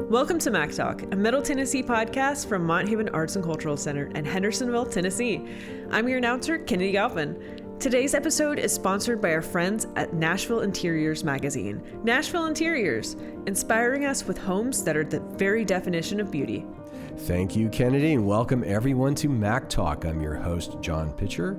Welcome to Mac Talk, a Middle Tennessee podcast from Mont Haven Arts and Cultural Center in Hendersonville, Tennessee. I'm your announcer, Kennedy Galpin. Today's episode is sponsored by our friends at Nashville Interiors magazine. Nashville Interiors, inspiring us with homes that are the very definition of beauty. Thank you, Kennedy, and welcome everyone to Mac Talk. I'm your host, John Pitcher.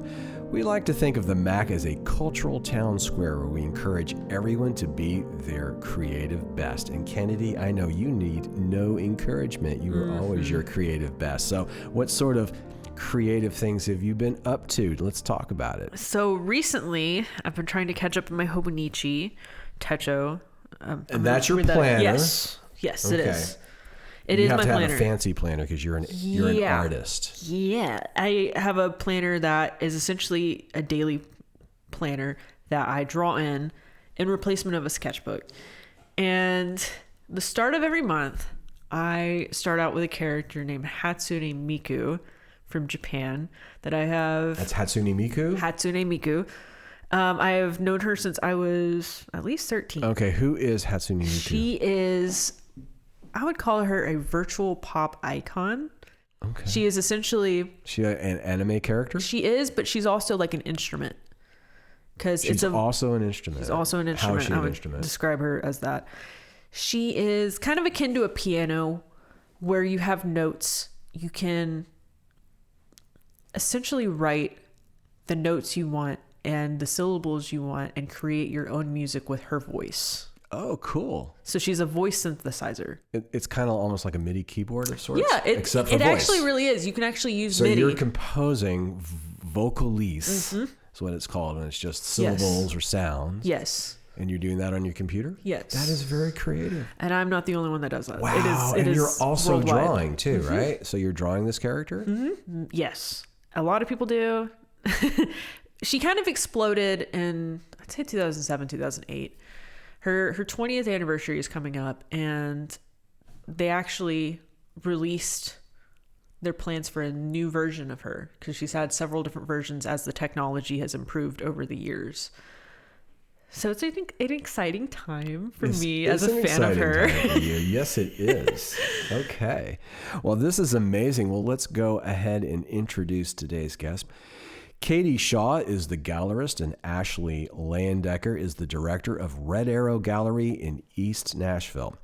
We like to think of the Mac as a cultural town square where we encourage everyone to be their creative best. And Kennedy, I know you need no encouragement. You are always your creative best. So what sort of creative things have you been up to? Let's talk about it. So recently, I've been trying to catch up on my Hobonichi Techo. And that's your planner? Yes, okay. It is. It is my planner. You have to have a fancy planner because you're an artist. Yeah. I have a planner that is essentially a daily planner that I draw in replacement of a sketchbook. And the start of every month, I start out with a character named Hatsune Miku from Japan that I have. That's Hatsune Miku? Hatsune Miku. I have known her since I was at least 13. Okay, who is Hatsune Miku? She is... I would call her a virtual pop icon. Okay. She is essentially... She an anime character? She is, but she's also like an instrument. She's also an instrument. She's also an instrument. How is she an instrument? Describe her as that. She is kind of akin to a piano where you have notes. You can essentially write the notes you want and the syllables you want and create your own music with her voice. Oh, cool. So she's a voice synthesizer. It's kind of almost like a MIDI keyboard of sorts. Yeah, except for it voice. actually really is. You can actually use MIDI. So you're composing vocalese, is what it's called, and it's just syllables or sounds. Yes. And you're doing that on your computer? Yes. That is very creative. And I'm not the only one that does that. Wow. It is you're also worldwide. drawing too, right? So you're drawing this character? Mm-hmm. Yes. A lot of people do. She kind of exploded in, I'd say 2007, 2008. Her 20th anniversary is coming up, and they actually released their plans for a new version of her because she's had several different versions as the technology has improved over the years. So it's, I think, an exciting time for me as a fan of her. Yes, it is. Okay. Well, this is amazing. Well, let's go ahead and introduce today's guest. Katie Shaw is the gallerist, and Ashley Layendecker is the director of Red Arrow Gallery in East Nashville.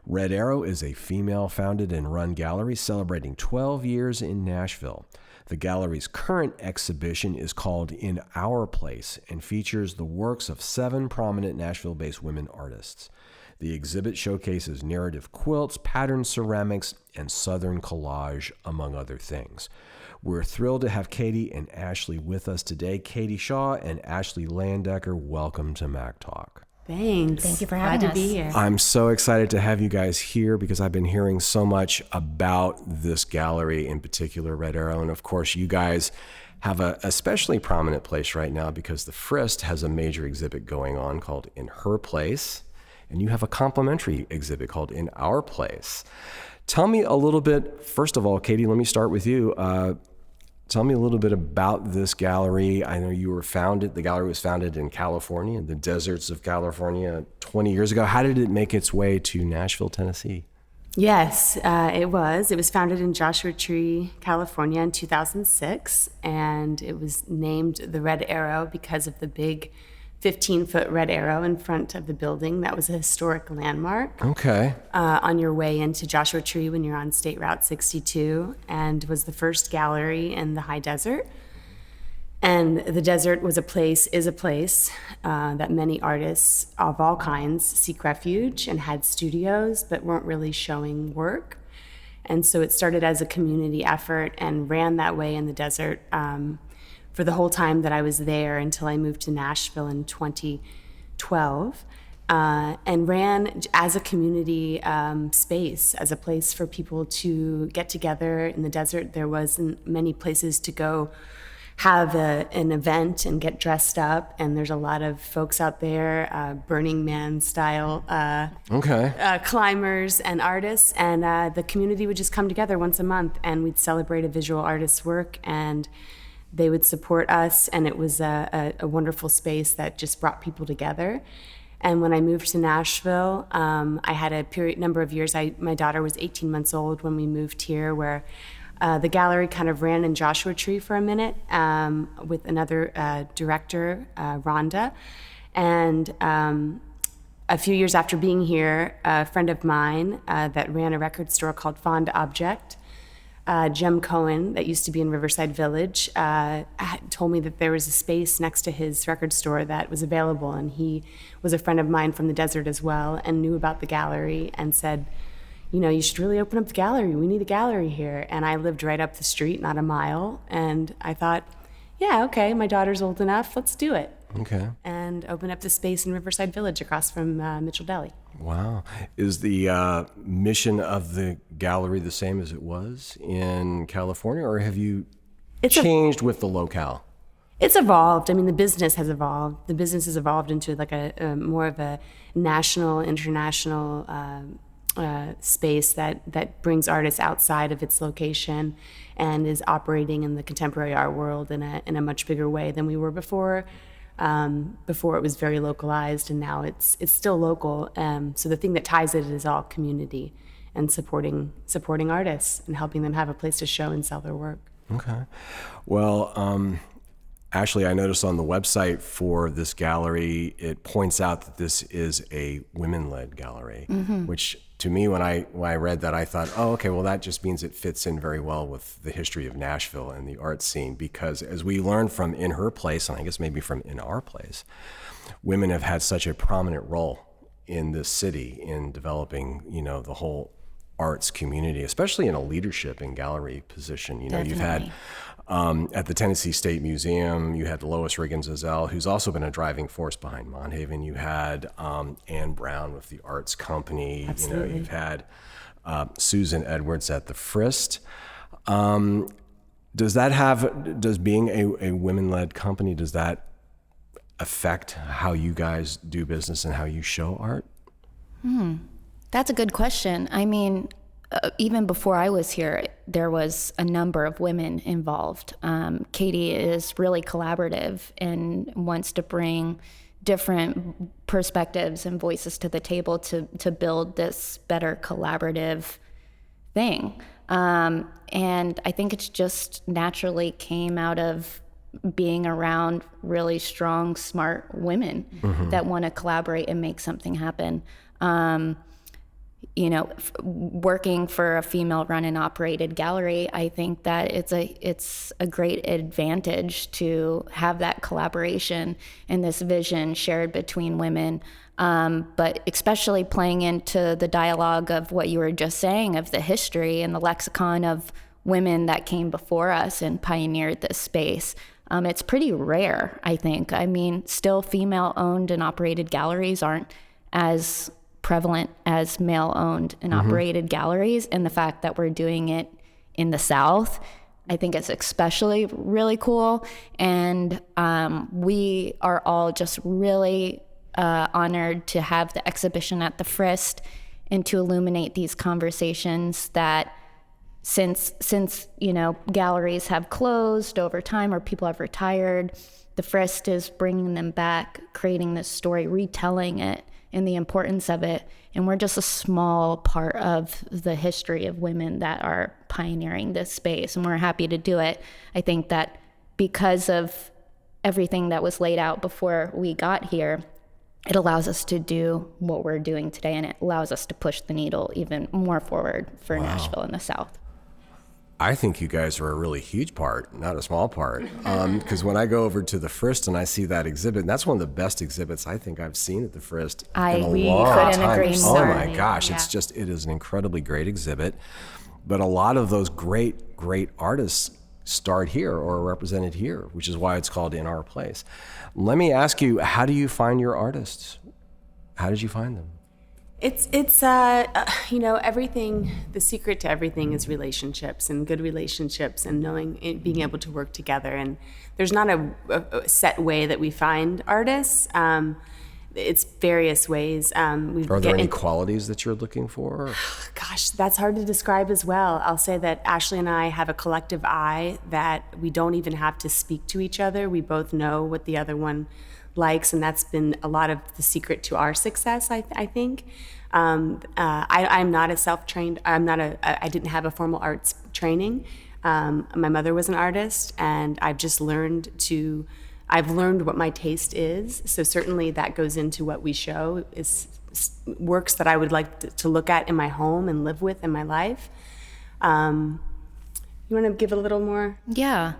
Red Arrow is a female-founded and run gallery celebrating 12 years in Nashville. The gallery's current exhibition is called In Our Place and features the works of 7 prominent Nashville-based women artists. The exhibit showcases narrative quilts, patterned ceramics, and Southern collage, among other things. We're thrilled to have Katie and Ashley with us today. Katie Shaw and Ashley Layendecker, welcome to Mac Talk. Thanks. Thank you for having us. Glad to be here. I'm so excited to have you guys here because I've been hearing so much about this gallery, in particular Red Arrow. And of course, you guys have a especially prominent place right now because the Frist has a major exhibit going on called In Her Place. And you have a complimentary exhibit called In Our Place. Tell me a little bit, first of all, Katie, let me start with you. Tell me a little bit about this gallery. I know the gallery was founded in California, in the deserts of California 20 years ago. How did it make its way to Nashville, Tennessee? Yes, it was. It was founded in Joshua Tree, California in 2006, and it was named the Red Arrow because of the big 15-foot red arrow in front of the building. That was a historic landmark. Okay. On your way into Joshua Tree when you're on State Route 62, and was the first gallery in the high desert. And the desert is a place that many artists of all kinds seek refuge and had studios, but weren't really showing work. And so it started as a community effort and ran that way in the desert for the whole time that I was there until I moved to Nashville in 2012, and ran as a community space, as a place for people to get together in the desert. There wasn't many places to go have an event and get dressed up, and there's a lot of folks out there, Burning Man style climbers and artists, and the community would just come together once a month, and we'd celebrate a visual artist's work, and they would support us, and it was a wonderful space that just brought people together. And when I moved to Nashville, I had a number of years. My daughter was 18 months old when we moved here, where the gallery kind of ran in Joshua Tree for a minute with another director, Rhonda. And a few years after being here, a friend of mine that ran a record store called Fond Object, Jem Cohen, that used to be in Riverside Village, told me that there was a space next to his record store that was available, and he was a friend of mine from the desert as well and knew about the gallery and said, you should really open up the gallery. We need a gallery here. And I lived right up the street, not a mile, and I thought, yeah, okay, my daughter's old enough, let's do it. Okay. And open up the space in Riverside Village across from Mitchell Deli. Wow. Is the mission of the gallery the same as it was in California, or have you changed with the locale? It's evolved. I mean, the business has evolved. The business has evolved into like a more of a national, international space that brings artists outside of its location and is operating in the contemporary art world in a much bigger way than we were before. Before it was very localized, and now it's still local. So the thing that ties it is all community and supporting artists and helping them have a place to show and sell their work. Okay. Well, Ashley, I noticed on the website for this gallery, it points out that this is a women-led gallery, which to me, when I read that, I thought, oh, okay, well, that just means it fits in very well with the history of Nashville and the art scene, because as we learned from In Her Place, and I guess maybe from In Our Place, women have had such a prominent role in this city in developing, the whole arts community, especially in a leadership and gallery position. You've had at the Tennessee State Museum, you had Lois Riggins-Ezell, who's also been a driving force behind Monhaven. You had Anne Brown with the Arts Company. Absolutely. You've had Susan Edwards at the Frist. Does being a women-led company, does that affect how you guys do business and how you show art? That's a good question. I mean, even before I was here, there was a number of women involved. Katie is really collaborative and wants to bring different perspectives and voices to the table to build this better collaborative thing. And I think it's just naturally came out of being around really strong, smart women that want to collaborate and make something happen. Working for a female-run and operated gallery, I think that it's a great advantage to have that collaboration and this vision shared between women. But especially playing into the dialogue of what you were just saying of the history and the lexicon of women that came before us and pioneered this space. It's pretty rare, I think. I mean, still female-owned and operated galleries aren't as prevalent as male-owned and operated galleries, and the fact that we're doing it in the South, I think it's especially really cool. And we are all just really honored to have the exhibition at the Frist and to illuminate these conversations that since galleries have closed over time or people have retired, the Frist is bringing them back, creating this story, retelling it, and the importance of it. And we're just a small part of the history of women that are pioneering this space, and we're happy to do it. I think that because of everything that was laid out before we got here, it allows us to do what we're doing today, and it allows us to push the needle even more forward for Nashville and the South. I think you guys are a really huge part, not a small part. Because when I go over to the Frist and I see that exhibit, and that's one of the best exhibits I think I've seen at the Frist in a long time. Agree Oh more. my gosh, Yeah. it is an incredibly great exhibit. But a lot of those great artists start here or are represented here, which is why it's called In Our Place. Let me ask you, how do you find your artists? How did you find them? It's everything, the secret to everything is relationships and good relationships and being able to work together. And there's not a set way that we find artists. It's various ways. Are there any qualities that you're looking for? Gosh, that's hard to describe as well. I'll say that Ashley and I have a collective eye that we don't even have to speak to each other. We both know what the other one likes, and that's been a lot of the secret to our success, I think. I'm not a self-trained, I didn't have a formal arts training. My mother was an artist, and I've learned what my taste is. So certainly that goes into what we show, is works that I would like to look at in my home and live with in my life. You want to give a little more? Yeah.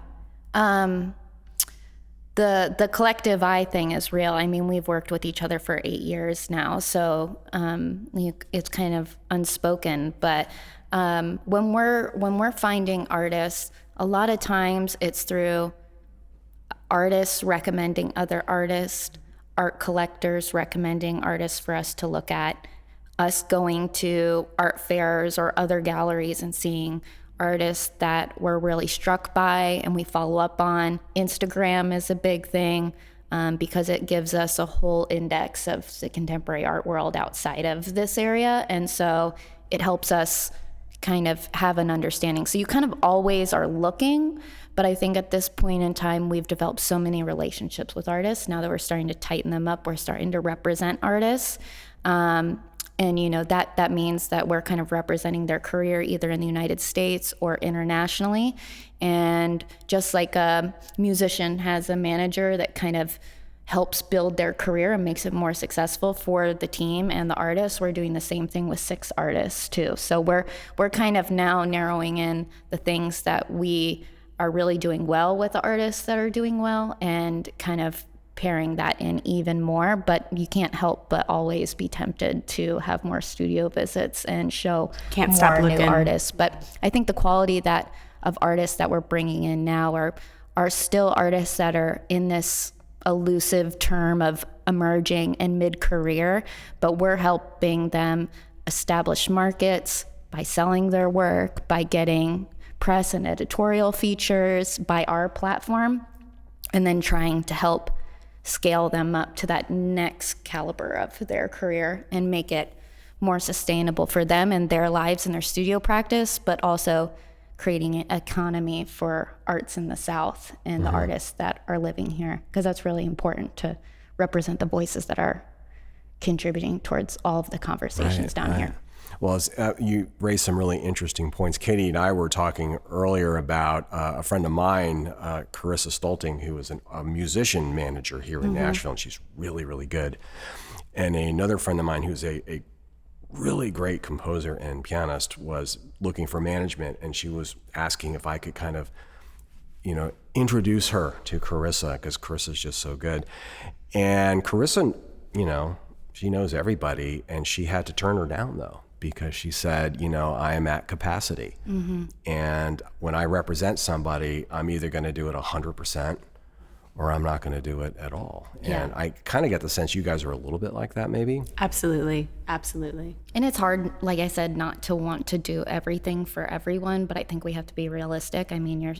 The collective I thing is real. I mean, we've worked with each other for 8 years now, so it's kind of unspoken. But when we're finding artists, a lot of times it's through artists recommending other artists, art collectors recommending artists for us to look at, us going to art fairs or other galleries and seeing artists that we're really struck by and we follow up on. Instagram is a big thing because it gives us a whole index of the contemporary art world outside of this area. And so it helps us kind of have an understanding. So you kind of always are looking, but I think at this point in time, we've developed so many relationships with artists. Now that we're starting to tighten them up, we're starting to represent artists. And that means that we're kind of representing their career either in the United States or internationally. And just like a musician has a manager that kind of helps build their career and makes it more successful for the team and the artists, we're doing the same thing with 6 artists too. So we're kind of now narrowing in the things that we are really doing well with the artists that are doing well, and kind of pairing that in even more. But you can't help but always be tempted to have more studio visits and show more new artists. But I think the quality of artists that we're bringing in now are still artists that are in this elusive term of emerging and mid-career, but we're helping them establish markets by selling their work, by getting press and editorial features by our platform, and then trying to help scale them up to that next caliber of their career and make it more sustainable for them and their lives and their studio practice, but also creating an economy for arts in the South and the artists that are living here, because that's really important to represent the voices that are contributing towards all of the conversations down here. Well, you raised some really interesting points. Katie and I were talking earlier about a friend of mine, Carissa Stolting, who is a musician manager here in Nashville, and she's really, really good. And another friend of mine who's a really great composer and pianist was looking for management, and she was asking if I could kind of, introduce her to Carissa, because Carissa's just so good. And Carissa, she knows everybody, and she had to turn her down though, because she said, I am at capacity. And when I represent somebody, I'm either going to do it 100% or I'm not going to do it at all. Yeah. And I kind of get the sense you guys are a little bit like that, maybe? Absolutely. And it's hard, like I said, not to want to do everything for everyone, but I think we have to be realistic. I mean,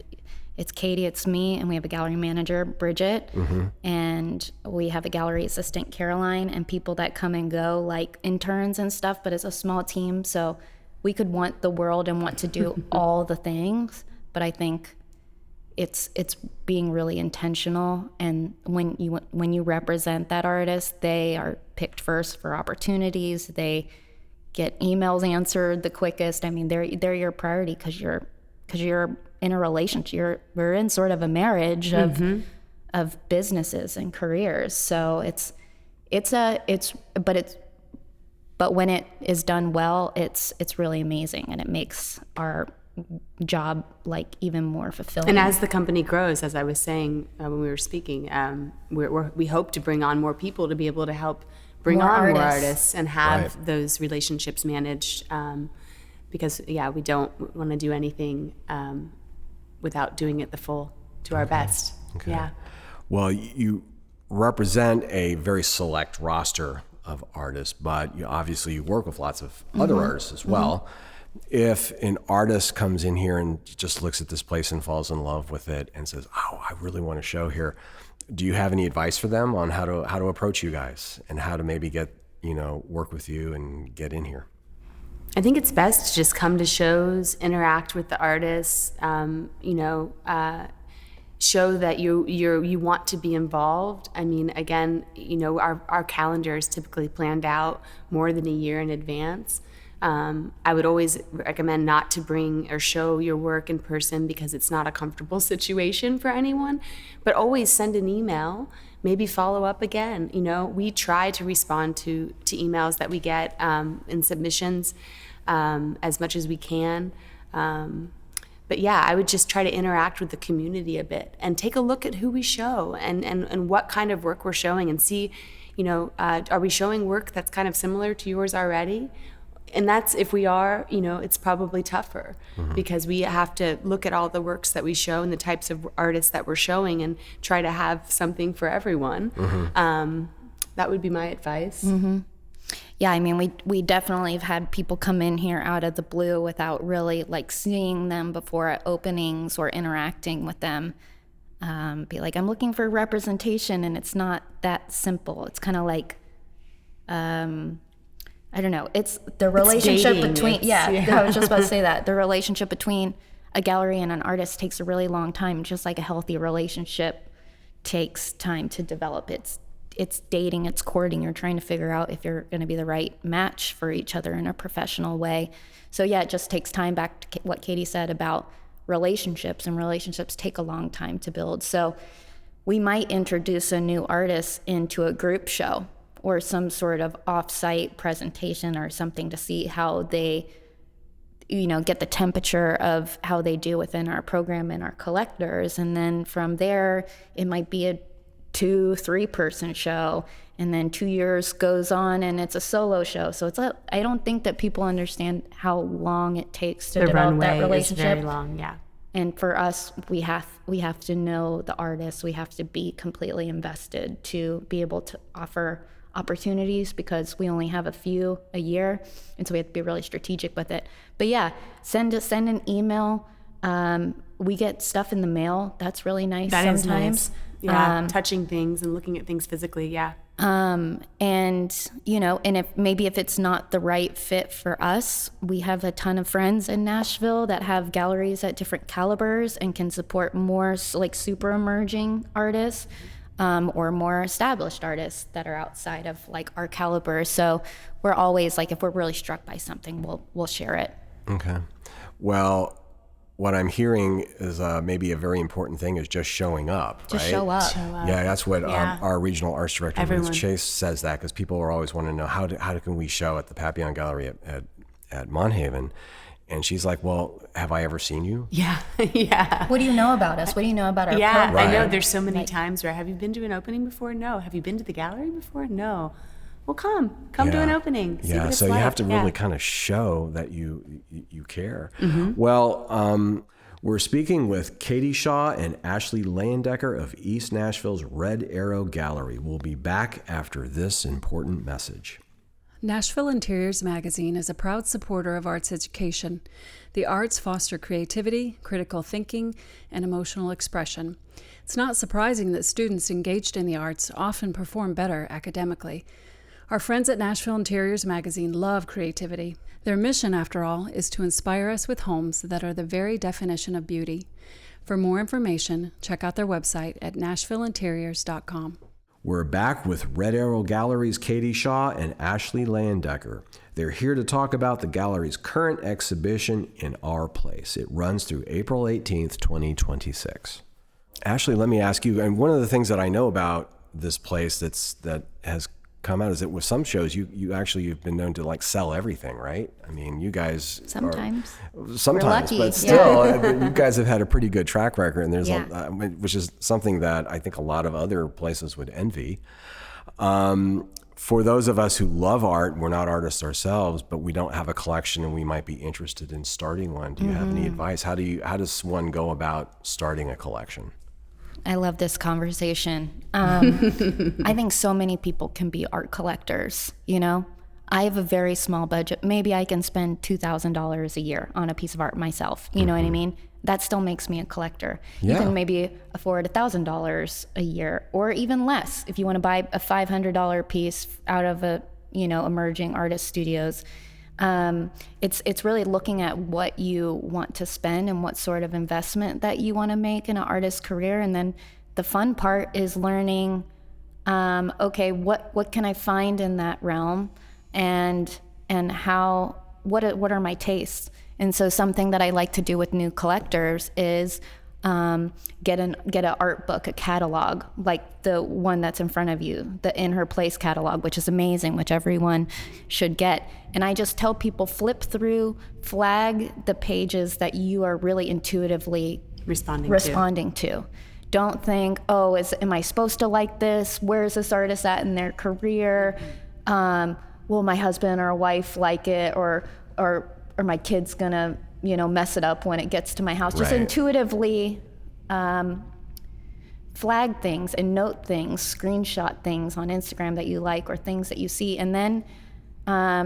it's Katie, it's me, and we have a gallery manager, Bridget, and we have a gallery assistant, Caroline, and people that come and go like interns and stuff, but it's a small team, so we could want the world and want to do all the things, but I think it's being really intentional, and when you represent that artist, they are picked first for opportunities, they get emails answered the quickest. I mean, they're your priority because you're in a relationship. We're in sort of a marriage of businesses and careers. So but when it is done well, it's really amazing, and it makes our job like even more fulfilling. And as the company grows, as I was saying when we were speaking, we hope to bring on more people to be able to help bring more artists and have those relationships managed. Because we don't want to do anything without doing it to our best. Okay. Yeah. Well, you represent a very select roster of artists, but obviously you work with lots of other artists as well. If an artist comes in here and just looks at this place and falls in love with it and says, "Oh, I really want to show here," do you have any advice for them on how to approach you guys and how to maybe get work with you and get in here? I think it's best to just come to shows, interact with the artists, show that you want to be involved. I mean, again, our calendar is typically planned out more than a year in advance. I would always recommend not to bring or show your work in person because it's not a comfortable situation for anyone, but always send an email, maybe follow up again. We try to respond to emails that we get in submissions as much as we can. But yeah, I would just try to interact with the community a bit and take a look at who we show and what kind of work we're showing and see, are we showing work that's kind of similar to yours already? And that's, if we are, it's probably tougher because we have to look at all the works that we show and the types of artists that we're showing and try to have something for everyone. That would be my advice. Yeah, I mean, we definitely have had people come in here out of the blue without really like seeing them before at openings or interacting with them. Be like, I'm looking for representation, and it's not that simple. It's kind of like, I don't know. It's the relationship between, I was just about to say that. The relationship between a gallery and an artist takes a really long time, just like a healthy relationship takes time to develop. It's dating, it's courting. You're trying to figure out if you're going to be the right match for each other in a professional way. So yeah, it just takes time. Back to what Katie said about relationships, and relationships take a long time to build. So we might introduce a new artist into a group show or some sort of off-site presentation or something to see how they, get the temperature of how they do within our program and our collectors. And then from there, it might be a 2-3 person show, and then 2 years goes on and it's a solo show. So I don't think that people understand how long it takes to develop that relationship. Is very long, yeah. And for us, we have to know the artist. We have to be completely invested to be able to offer opportunities, because we only have a few a year, and so we have to be really strategic with it. But yeah, send an email. We get stuff in the mail. That's really nice. That sometimes. Is nice. Yeah, touching things and looking at things physically. Yeah. And if it's not the right fit for us, we have a ton of friends in Nashville that have galleries at different calibers and can support more like super emerging artists. Or more established artists that are outside of like our caliber. So we're always like, if we're really struck by something, we'll share it. Okay. Well, what I'm hearing is maybe a very important thing is just showing up. Just right? show up. Yeah, that's what our regional arts director, Liz Chase, says that, because people are always wanting to know how can we show at the Papillon Gallery at Monhaven. And she's like, well, have I ever seen you? Yeah, yeah. What do you know about us? What do you know about our program? Right. I know there's so many times where, have you been to an opening before? No. Have you been to the gallery before? No. Well, come to an opening. See what it's so like. You have to really kind of show that you care. Well, we're speaking with Katie Shaw and Ashley Layendecker of East Nashville's Red Arrow Gallery. We'll be back after this important message. Nashville Interiors Magazine is a proud supporter of arts education. The arts foster creativity, critical thinking, and emotional expression. It's not surprising that students engaged in the arts often perform better academically. Our friends at Nashville Interiors Magazine love creativity. Their mission, after all, is to inspire us with homes that are the very definition of beauty. For more information, check out their website at nashvilleinteriors.com. We're back with Red Arrow Gallery's Katie Shaw and Ashley Layendecker. They're here to talk about the gallery's current exhibition, In Our Place. It runs through April 18th, 2026. Ashley, let me ask you, and one of the things that I know about this place that has come out is that with some shows, you've been known to like sell everything, right? I mean, you guys sometimes, lucky, but still, you guys have had a pretty good track record, and there's which is something that I think a lot of other places would envy. For those of us who love art, we're not artists ourselves, but we don't have a collection, and we might be interested in starting one. Do you have any advice? How does one go about starting a collection? I love this conversation. I think so many people can be art collectors, I have a very small budget. Maybe I can spend $2,000 a year on a piece of art myself. You know what I mean? That still makes me a collector. Yeah. You can maybe afford $1,000 a year, or even less if you want to buy a $500 piece out of emerging artist studios. It's really looking at what you want to spend and what sort of investment that you want to make in an artist's career. And then the fun part is learning, okay, what can I find in that realm, and what are my tastes? And so something that I like to do with new collectors is get an art book, a catalog, like the one that's in front of you, the In Her Place catalog, which is amazing, which everyone should get. And I just tell people, flip through, flag the pages that you are really intuitively responding to. Don't think, oh, am I supposed to like this? Where is this artist at in their career? Will my husband or wife like it, or my kid's gonna, mess it up when it gets to my house? Just intuitively flag things and note things, screenshot things on Instagram that you like or things that you see. And then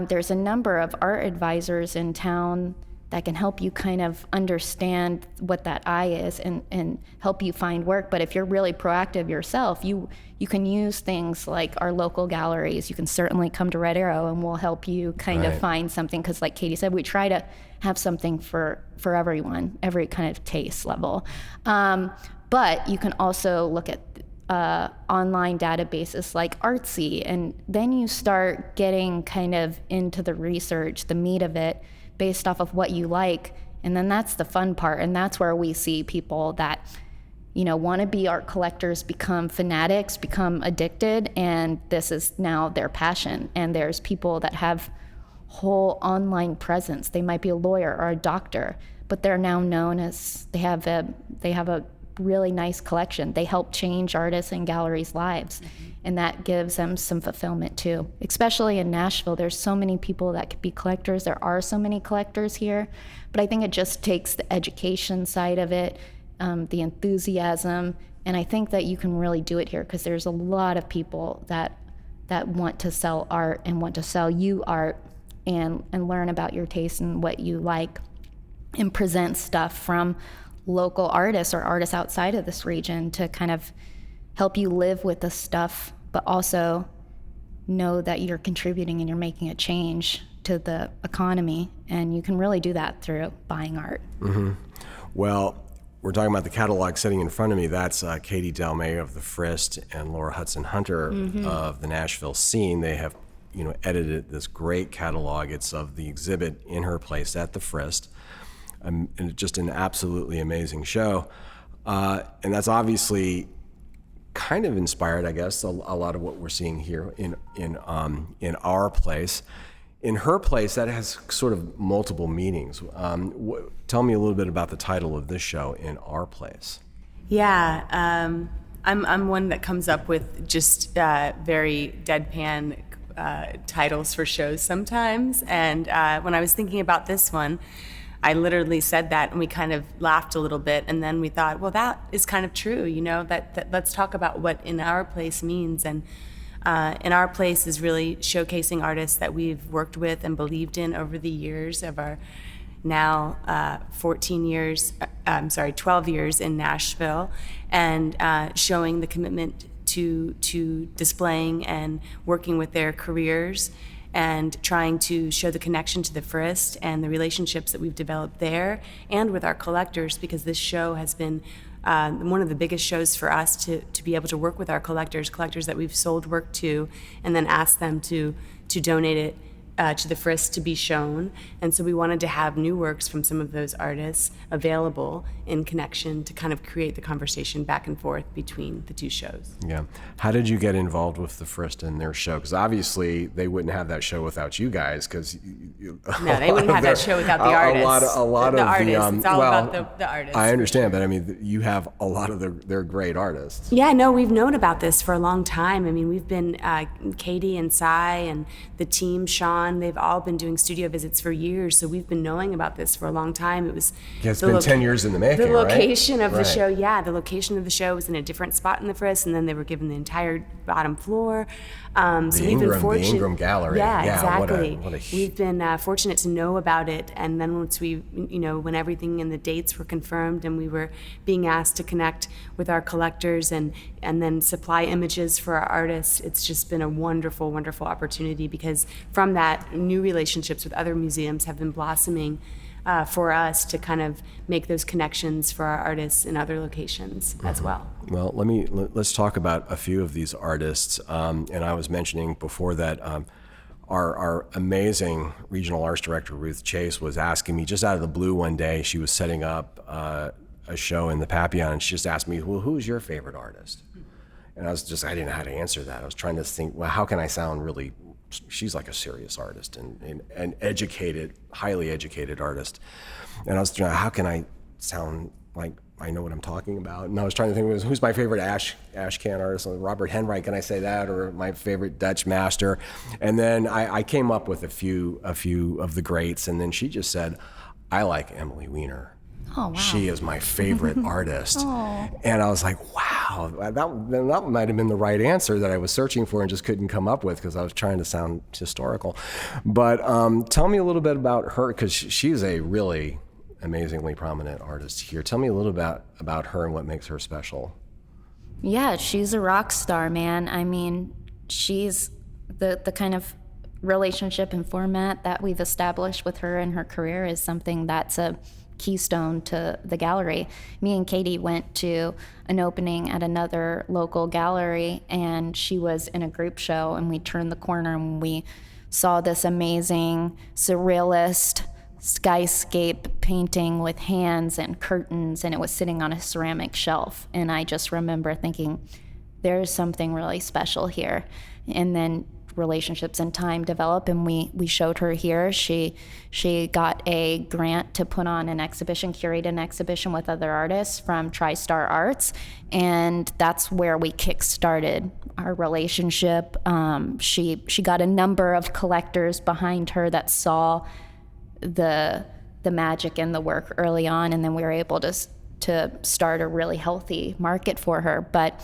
there's a number of art advisors in town that can help you kind of understand what that eye is and help you find work. But if you're really proactive yourself, you can use things like our local galleries. You can certainly come to Red Arrow and we'll help you kind of find something, because like Katie said, we try to have something for everyone, every kind of taste level. But you can also look at online databases like Artsy, and then you start getting kind of into the research, the meat of it, based off of what you like. And then that's the fun part, and that's where we see people that want to be art collectors become fanatics, become addicted, and this is now their passion. And there's people that have whole online presence. They might be a lawyer or a doctor, but they're now known as they have a really nice collection. They help change artists and galleries' lives. And that gives them some fulfillment too. Especially in Nashville, there's so many people that could be collectors. There are so many collectors here, but I think it just takes the education side of it, the enthusiasm, and I think that you can really do it here, because there's a lot of people that want to sell art and want to sell you art and learn about your taste and what you like, and present stuff from local artists or artists outside of this region to kind of help you live with the stuff, but also know that you're contributing and you're making a change to the economy. And you can really do that through buying art. Mm-hmm. Well, we're talking about the catalog sitting in front of me. That's Katie Delmay of the Frist and Laura Hudson Hunter of the Nashville Scene. They have, edited this great catalog. It's of the exhibit In Her Place at the Frist. And just an absolutely amazing show. And that's obviously kind of inspired, I guess, a lot of what we're seeing here in our place. In Her Place, that has sort of multiple meanings. Tell me a little bit about the title of this show, In Our Place. Yeah, I'm one that comes up with just very deadpan titles for shows sometimes. And when I was thinking about this one, I literally said that, and we kind of laughed a little bit, and then we thought, well, that is kind of true, that let's talk about what In Our Place means. And In Our Place is really showcasing artists that we've worked with and believed in over the years of our now 12 years in Nashville, and showing the commitment to displaying and working with their careers, and trying to show the connection to the Frist and the relationships that we've developed there and with our collectors, because this show has been one of the biggest shows for us to be able to work with our collectors that we've sold work to, and then ask them to donate it to the Frist to be shown. And so we wanted to have new works from some of those artists available in connection to kind of create the conversation back and forth between the two shows. Yeah. How did you get involved with the Frist and their show? Because obviously they wouldn't have that show without you guys. Because no, they wouldn't have that show without the artists. A lot of artists. It's all about the artists. I understand, but I mean, you have a lot of their great artists. Yeah, no, we've known about this for a long time. I mean, we've been Katie and Cy and the team, Sean. They've all been doing studio visits for years, so we've been knowing about this for a long time. It's been 10 years in the making. The location of the show, the location of the show was in a different spot in the Frist, and then they were given the entire bottom floor. So we've been fortunate. The Ingram Gallery. Yeah, exactly. What a we've been fortunate to know about it, and then once when everything and the dates were confirmed, and we were being asked to connect with our collectors and then supply images for our artists, it's just been a wonderful, wonderful opportunity, because from that that, new relationships with other museums have been blossoming for us to kind of make those connections for our artists in other locations as well. Well, let's talk about a few of these artists. And I was mentioning before that our amazing regional arts director, Ruth Chase, was asking me just out of the blue one day. She was setting up a show in the Papillon, and she just asked me, well, who's your favorite artist? And I didn't know how to answer that. I was trying to think, well, how can I sound really, she's like a serious artist and an educated, highly educated artist. And I was trying, how can I sound like I know what I'm talking about? And I was trying to think, who's my favorite ash can artist? Robert Henright, can I say that? Or my favorite Dutch master? And then I came up with a few of the greats, and then she just said, I like Emily Weiner. Oh, wow. She is my favorite artist. Oh. And I was like, wow, that might have been the right answer that I was searching for and just couldn't come up with because I was trying to sound historical. But tell me a little bit about her, because she's a really amazingly prominent artist here. Tell me a little about her and what makes her special. Yeah, she's a rock star, man. I mean, she's the kind of relationship and format that we've established with her in her career is something that's a keystone to the gallery. Me and Katie went to an opening at another local gallery, and she was in a group show, and we turned the corner and we saw this amazing surrealist skyscape painting with hands and curtains, and it was sitting on a ceramic shelf. And I just remember thinking, there's something really special here. And then relationships and time develop, and we showed her here. She got a grant to put on an exhibition, curate an exhibition with other artists from TriStar Arts, and that's where we kick-started our relationship. She got a number of collectors behind her that saw the magic in the work early on, and then we were able to start a really healthy market for her. But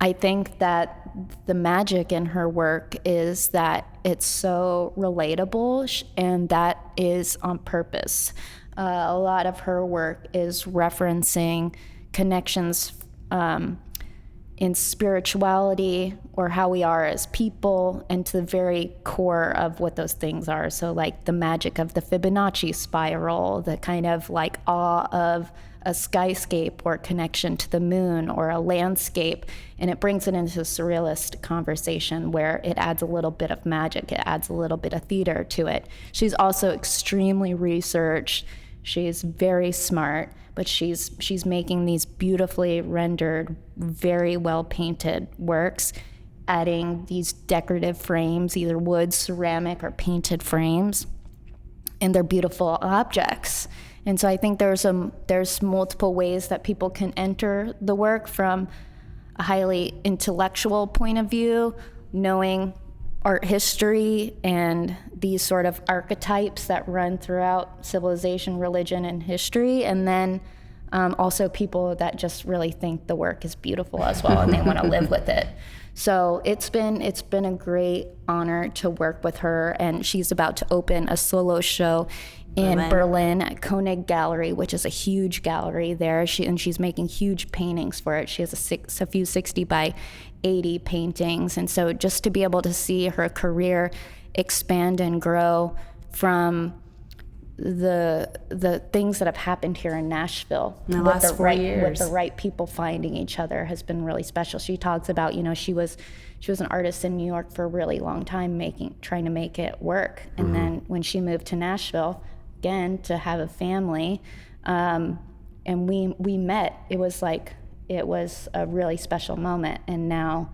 I think that the magic in her work is that it's so relatable, and that is on purpose. A lot of her work is referencing connections in spirituality or how we are as people, and to the very core of what those things are. So like the magic of the Fibonacci spiral, the kind of like awe of a skyscape or connection to the moon or a landscape, and it brings it into a surrealist conversation where it adds a little bit of magic, it adds a little bit of theater to it. She's also extremely researched, she's very smart, but she's making these beautifully rendered, very well painted works, adding these decorative frames, either wood, ceramic, or painted frames, and they're beautiful objects. And so I think there's multiple ways that people can enter the work, from a highly intellectual point of view, knowing art history and these sort of archetypes that run throughout civilization, religion, and history, and then also people that just really think the work is beautiful as well and they want to live with it. So it's been a great honor to work with her, and she's about to open a solo show in Berlin at Koenig Gallery, which is a huge gallery there. She's making huge paintings for it. She has a few 60 by 80 paintings. And so just to be able to see her career expand and grow from the things that have happened here in Nashville in the last 4 years, with the right people finding each other, has been really special. She talks about, she was an artist in New York for a really long time, trying to make it work. And then when she moved to Nashville, again, to have a family, and we met, it was a really special moment. And now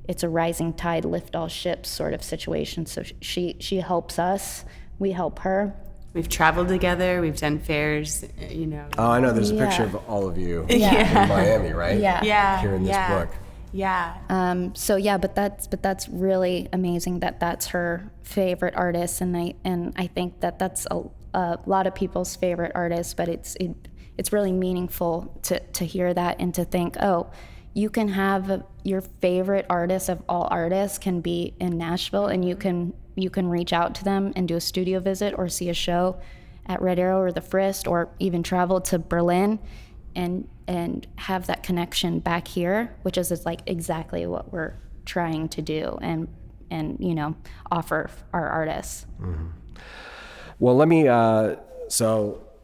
it's a rising tide lift all ships sort of situation. So she helps us, we help her. We've traveled together, we've done fairs, Oh, I know, there's a picture of all of you in Miami, right? Yeah. Here in this book. Yeah. But that's really amazing that that's her favorite artist, and I think that that's a lot of people's favorite artist, but it's really meaningful to hear that and to think, oh, you can have your favorite artist of all artists can be in Nashville, and you can reach out to them and do a studio visit or see a show at Red Arrow or the Frist, or even travel to Berlin and have that connection back here, which is like exactly what we're trying to do. And offer our artists. Well,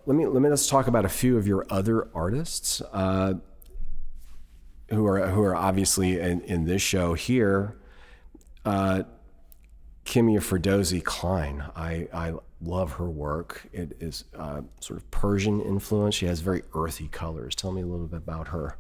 let's talk about a few of your other artists who are obviously in this show here. Kimia Ferdozi Klein. I love her work. It is sort of Persian influence. She has very earthy colors. Tell me a little bit about her.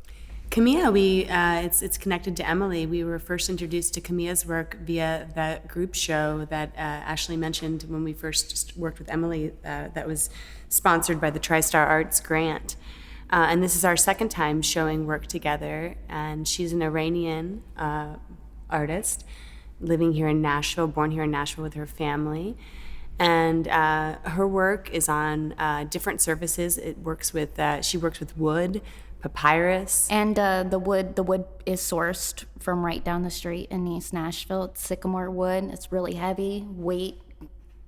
Camilla, it's connected to Emily. We were first introduced to Camilla's work via that group show that Ashley mentioned when we first worked with Emily. That was sponsored by the TriStar Arts grant. And this is our second time showing work together. And she's an Iranian artist living here in Nashville, born here in Nashville with her family. And her work is on different surfaces. She works with wood, papyrus. And the wood is sourced from right down the street in East Nashville. It's sycamore wood. It's really heavy. Weight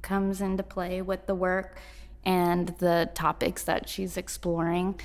comes into play with the work and the topics that she's exploring.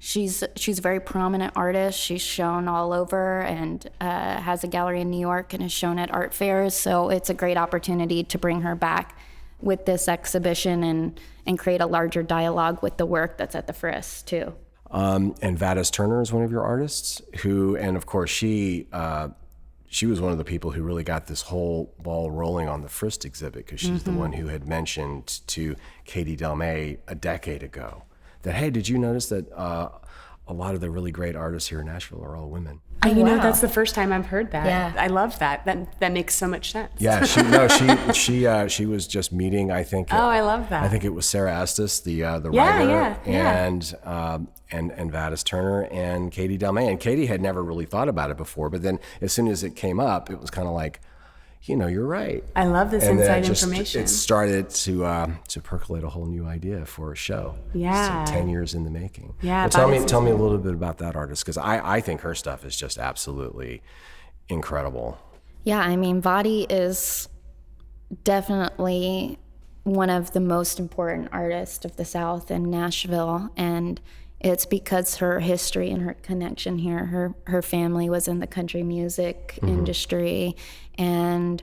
She's a very prominent artist. She's shown all over and has a gallery in New York and is shown at art fairs. So it's a great opportunity to bring her back with this exhibition and create a larger dialogue with the work that's at the Friss too. And Vadis Turner is one of your artists and of course she was one of the people who really got this whole ball rolling on the Friss exhibit, because she's the one who had mentioned to Katie Delmay a decade ago that, hey, did you notice that a lot of the really great artists here in Nashville are all women? That's the first time I've heard that. Yeah. I love that. That makes so much sense. Yeah, she was just meeting, I think. I love that. I think it was Sarah Estes, the writer, and Vadis Turner and Katie Delmay. And Katie had never really thought about it before, but then as soon as it came up, it was kind of like, you're right. I love this and inside then information. It started to percolate a whole new idea for a show. Yeah. So 10 years in the making. Yeah. Well, tell me a little bit about that artist, because I think her stuff is just absolutely incredible. Yeah, I mean, Vadi is definitely one of the most important artists of the South in Nashville, and it's because her history and her connection here. Her family was in the country music industry, and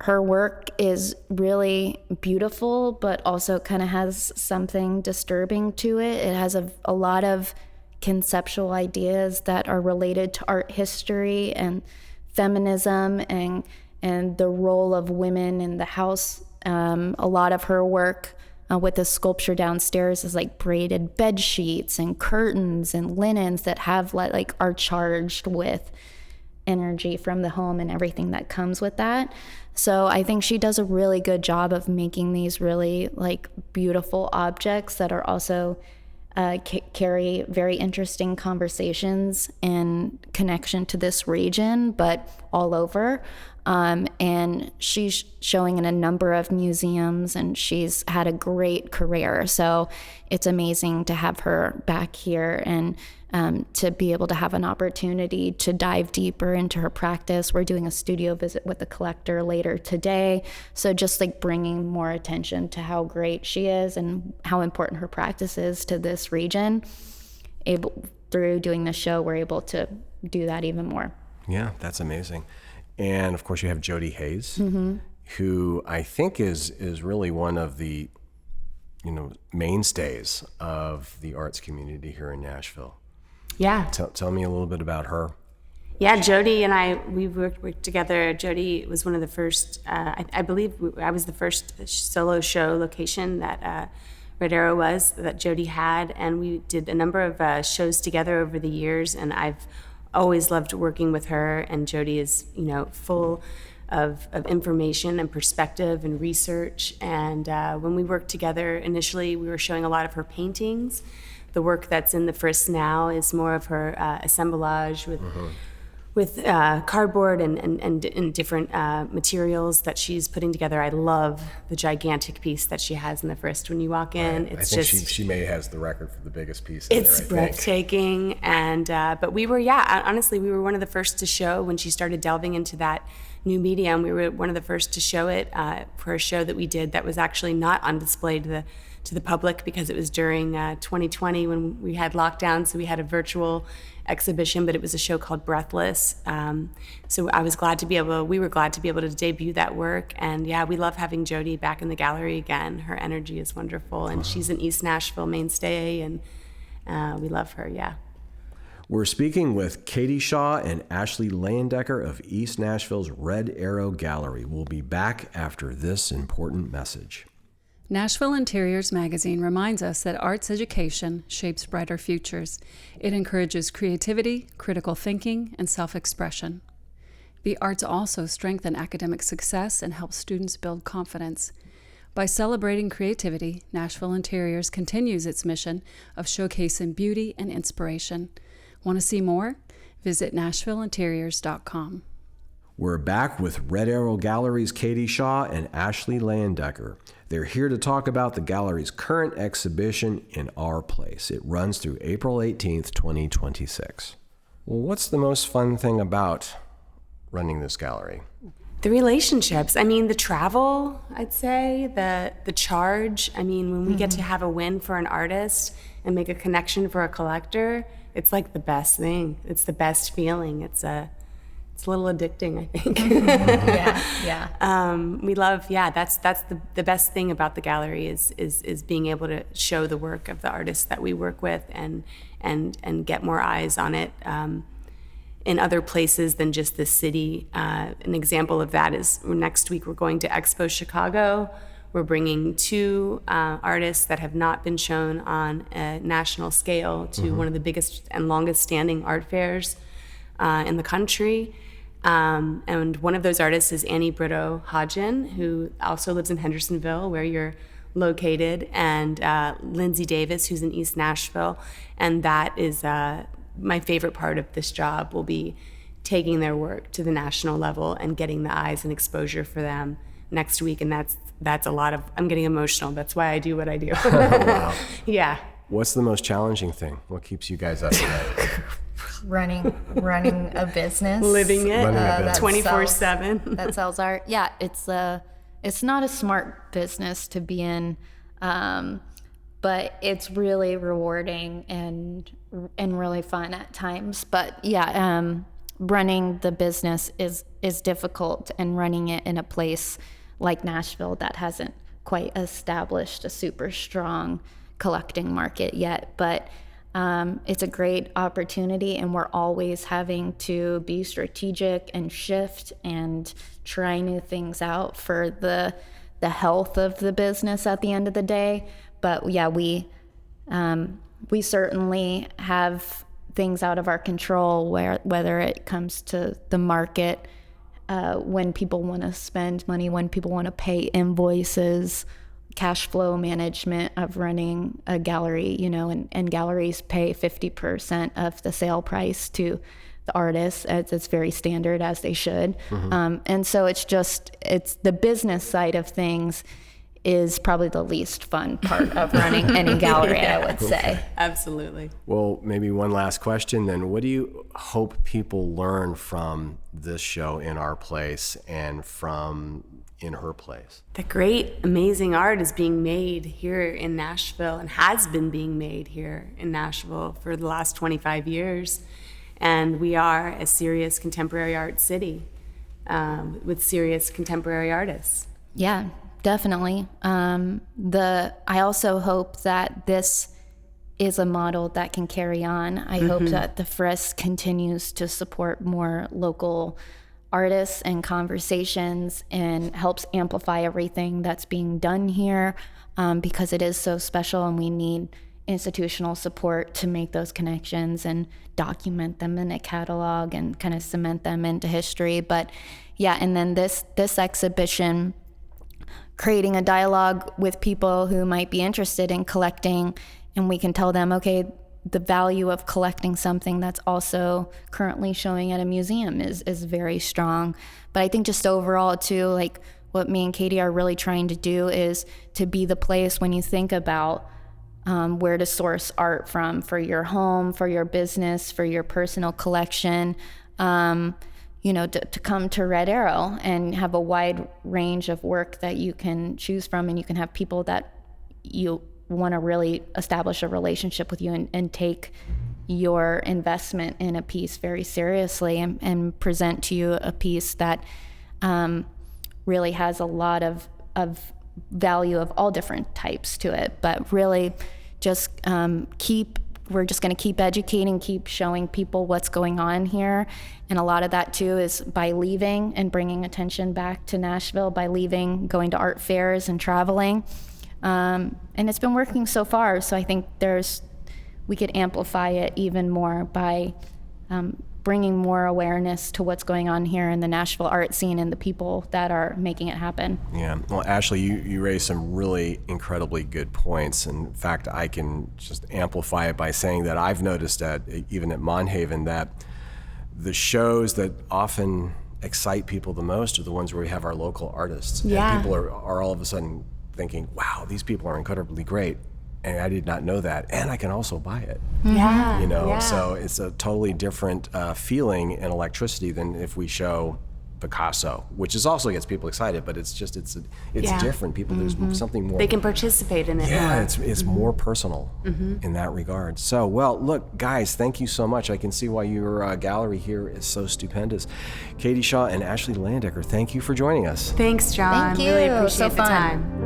her work is really beautiful, but also kind of has something disturbing to it. It has a lot of conceptual ideas that are related to art history and feminism and the role of women in the house. A lot of her work with the sculpture downstairs is like braided bed sheets and curtains and linens that have are charged with energy from the home and everything that comes with that. So I think she does a really good job of making these really beautiful objects that are also carry very interesting conversations in connection to this region, but all over. And she's showing in a number of museums, and she's had a great career. So it's amazing to have her back here and to be able to have an opportunity to dive deeper into her practice. We're doing a studio visit with the collector later today. So just bringing more attention to how great she is and how important her practice is to this region. Through doing the show, we're able to do that even more. Yeah, that's amazing. And of course you have Jody Hayes, who I think is really one of the mainstays of the arts community here in Nashville. Yeah. Tell me a little bit about her. Yeah, Jody and we worked together. Jody was one of the first, I believe I was the first solo show location that Red Arrow was, that Jody had. And we did a number of shows together over the years, and I've always loved working with her. And Jody is, full of information and perspective and research. And when we worked together initially, we were showing a lot of her paintings. The work that's in the Friss now is more of her assemblage with cardboard and different materials that she's putting together. I love the gigantic piece that she has in the Friss. When you walk in, I think she may has the record for the biggest piece. It's breathtaking, and but we were honestly we were one of the first to show when she started delving into that new medium. We were one of the first to show it for a show that we did that was actually not on display to to the public because it was during 2020 when we had lockdown, so we had a virtual exhibition, but it was a show called Breathless. So we were glad to be able to debut that work. And yeah, we love having Jody back in the gallery again. Her energy is wonderful, and she's an East Nashville mainstay, and we love her, yeah. We're speaking with Katie Shaw and Ashley Layendecker of East Nashville's Red Arrow Gallery. We'll be back after this important message. Nashville Interiors magazine reminds us that arts education shapes brighter futures. It encourages creativity, critical thinking, and self-expression. The arts also strengthen academic success and help students build confidence. By celebrating creativity, Nashville Interiors continues its mission of showcasing beauty and inspiration. Want to see more? Visit NashvilleInteriors.com. We're back with Red Arrow Gallery's Katie Shaw and Ashley Layendecker. They're here to talk about the gallery's current exhibition, In Our Place. It runs through April 18th, 2026. Well, what's the most fun thing about running this gallery? The relationships. I mean, the travel, I'd say, the charge. I mean, when we get to have a win for an artist and make a connection for a collector, it's like the best thing. It's the best feeling. It's a little addicting, I think. Yeah. We love, that's the best thing about the gallery is being able to show the work of the artists that we work with and get more eyes on it in other places than just the city. An example of that is next week we're going to Expo Chicago. We're bringing 2 artists that have not been shown on a national scale to one of the biggest and longest standing art fairs in the country. And one of those artists is Annie Brito Hodgen, who also lives in Hendersonville, where you're located, and Lindsay Davis, who's in East Nashville. And that is my favorite part of this job, will be taking their work to the national level and getting the eyes and exposure for them next week. And that's a lot of, I'm getting emotional. That's why I do what I do. Wow. Yeah. What's the most challenging thing? What keeps you guys up at night? running a business, Living it Running a business. 24/7. that sells art. Yeah, it's not a smart business to be in, but it's really rewarding and really fun at times. But yeah, running the business is difficult, and running it in a place like Nashville that hasn't quite established a super strong collecting market yet. But it's a great opportunity, and we're always having to be strategic and shift and try new things out for the health of the business at the end of the day. But yeah, we certainly have things out of our control, whether it comes to the market, when people want to spend money, when people want to pay invoices, cash flow management of running a gallery, and galleries pay 50% of the sale price to the artists. It's very standard, as they should. And so it's the business side of things is probably the least fun part of running any gallery, I would say. Absolutely. Well, maybe one last question then. What do you hope people learn from this show, In Our Place, and from In Her Place? The great, amazing art is being made here in Nashville, and has been being made here in Nashville for the last 25 years. And we are a serious contemporary art city with serious contemporary artists. Yeah, definitely. I also hope that this is a model that can carry on. I hope that the Frisk continues to support more local artists and conversations and helps amplify everything that's being done here, because it is so special, and we need institutional support to make those connections and document them in a catalog and kind of cement them into history. But yeah, and then this exhibition, creating a dialogue with people who might be interested in collecting, and we can tell them, okay, the value of collecting something that's also currently showing at a museum is very strong. But I think just overall too, like what me and Katie are really trying to do is to be the place when you think about where to source art from for your home, for your business, for your personal collection, to come to Red Arrow and have a wide range of work that you can choose from, and you can have people that you want to really establish a relationship with you and take your investment in a piece very seriously and present to you a piece that really has a lot of value of all different types to it, but really just we're just going to keep educating, keep showing people what's going on here. And a lot of that too is by leaving and bringing attention back to Nashville, by leaving, going to art fairs and traveling. And it's been working so far. So I think we could amplify it even more by bringing more awareness to what's going on here in the Nashville art scene and the people that are making it happen. Yeah, well, Ashley, you raised some really incredibly good points. In fact, I can just amplify it by saying that I've noticed that even at Monhaven that the shows that often excite people the most are the ones where we have our local artists. Yeah. And people are all of a sudden thinking, wow, these people are incredibly great. And I did not know that, and I can also buy it. Yeah. You know, yeah. so it's a totally different feeling and electricity than if we show Picasso, which is also gets people excited, but it's Yeah. different. People, there's something more. They can participate in it. Yeah, more. it's more personal in that regard. So, well, look, guys, thank you so much. I can see why your gallery here is so stupendous. Katie Shaw and Ashley Layendecker, thank you for joining us. Thanks, John. Thank you. Really appreciate So the fun. time.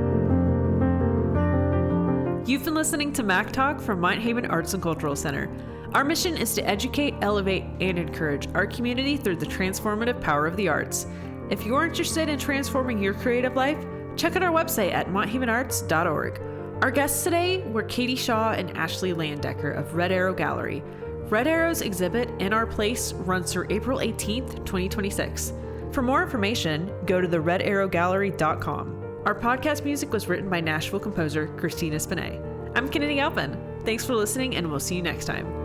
You've been listening to Mac Talk from Monhaven Arts and Cultural Center. Our mission is to educate, elevate, and encourage our community through the transformative power of the arts. If you're interested in transforming your creative life, check out our website at monthavenarts.org. Our guests today were Katie Shaw and Ashley Layendecker of Red Arrow Gallery. Red Arrow's exhibit In Our Place runs through April 18th, 2026. For more information, go to theredarrowgallery.com. Our podcast music was written by Nashville composer Christina Spinay. I'm Kennedy Alpin. Thanks for listening, and we'll see you next time.